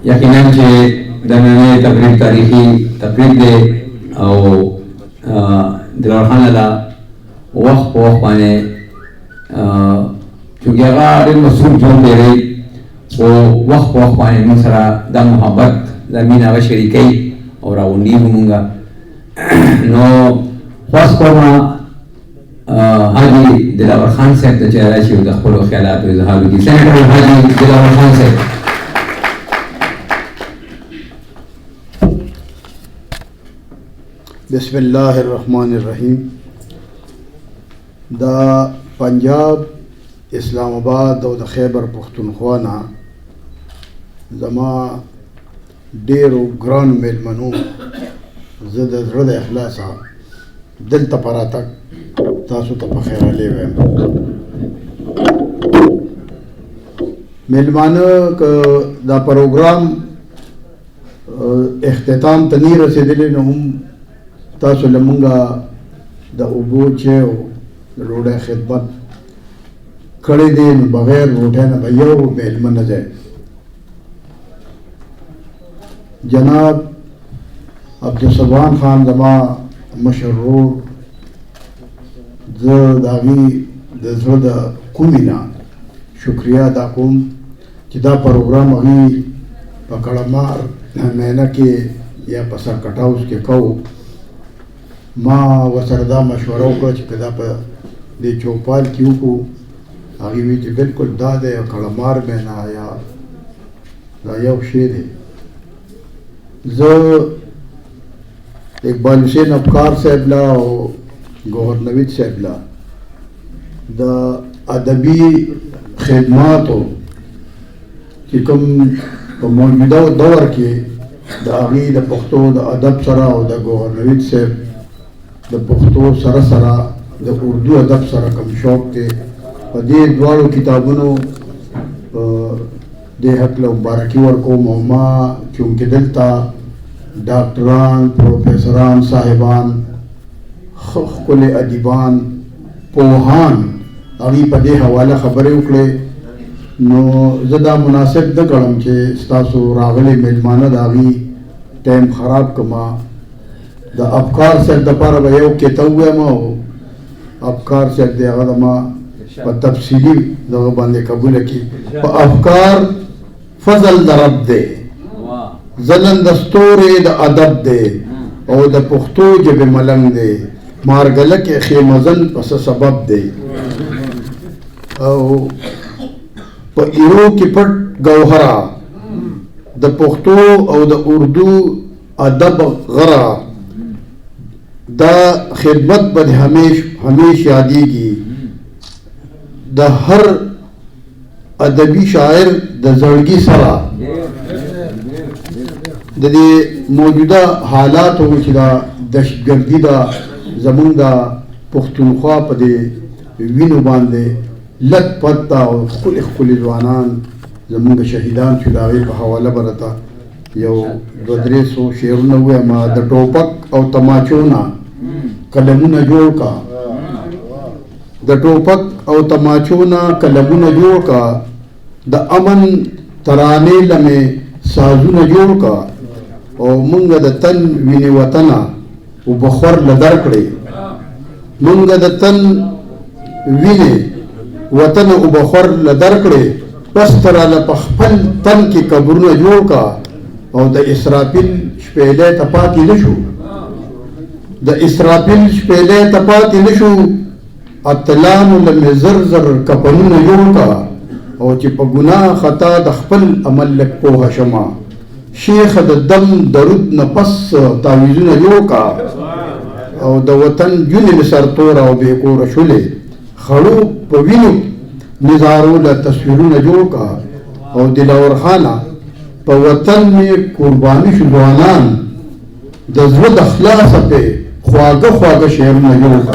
یقینا چې د نننۍ تقریب تاریخي تقریب دی او دلال خان له وخت په وخت باندې چونکې هغه ډېر مصروف ژوند تېروي خو وخت په وخت باندې موږ سره دا محبت دا مینه هغه شریکوي او راغونډېږو مونږه نو خواست کوم حاجي دلاور خان صاحب ته چې راشي او د خپلو خیالاتو اظهار وکړي. سینیټر حاجي دلاور خان صاحب. بسم الله الرحمن الرحیم. دا پنجاب اسلام آباد او د خیبر پختونخوا نه زما ډېرو ګرانو میلمنو زه د زړه د اخلاصه دلته په راتګ تاسو ته په خیر علی وایم. میلمانه که دا پروګرام اختتام ته نه رسېدلی نو هم تاسو له مونږه د اوبو چای او د ډوډۍ خدمت کړی دی نو بغیر روټۍ نه به یو میلمه نه ځای. جناب عبدالصبحان خان زما مشر ورور زه د هغې د زړه د کومې نه شکریه ادا کوم چې دا پروګرام هغې په کړمار مینه کې یا په سرکټ هاوس کې کوو. ما ورسره دا مشوره وکړه چې که دا په دې چوپال کې وکړو هغې وی چې بلکل دا دی کړمار مینا یا دا یو شی دی. زه اقبال حسین افکار صاحب لا او گوهر نوید صاحب لا د ادبي خدماتو چې کوم په موجوده دور کې د هغې د پښتو د ادب سره او د گوهر نوید صاحب د پښتو سره سره د اردو ادب سره کوم شوق دی په دې دواړو کتابونو دې هکله مبارکي ورکوم. او ما چونکې دلته ډاکټران پروفیسران صاحبان ښکلي ادیبان پوهان هغوی په دې حواله خبرې وکړې نو زه دا مناسب نه ګڼم چې ستاسو راغلي میلمانه د هغوی ټایم خراب کړمه. د افکار صاحب دپاره به یو کتاب ووایم او افکار صاحب دی هغه زما په تفصیلي دغه باندې قبوله کړي. په افکار فضل د رب دی ځلنده ستورې د ادب دی او د پښتو ژبې ملنګ دی مارګله کې خیمزن پس سبب دی او په ایرو کې پټ ګوهره د پښتو او د اردو ادب غره دا خدمت به همیش یادېږي د هر ادبي شاعر د زړګي سره. د دې موجوده حالاتو چې دا دهشتګردي ده زمونږ د پښتونخوا په دې وینو باندې لت پت ده او ښکلي ښکلي ځوانان زمونږ شهیدان چې د هغې په حواله به راته یو 200-300 شعرونه ووایم. د ټوپک او تماچو نه قلمونه جوړ کا د ټوپک او تماچو نه قلمونه جوړ کا د امن ترانې لمې سازونه جوړ کا او مونږ د تن وینې وطنه وبخور له درکړې مونږ د تن وینې وطنه وبخور له درکړې بس تراله په خپل تن کې قبرونه جوړ کا او د اسرافیل شپېلې ته پاتې نه شو د اسرافیل شپېلې ته پاتې نه شو اتلانو له زر زر کفنونه جوړ کا او چې په ګناه خطا د خپل عمل لږ پوهه شمه شیخ د دم درود نه پس تعویذونه جوړ کا او د وطن جونې مې سرتوره او بې کوره شولې خړو په وینو نظارو له تصویرونه جوړ کا او دلاور خانه په وطن مې قرباني شو ځوانان د زړه د خلاصه پې خواږه خواږه شعرونه جوړ کا.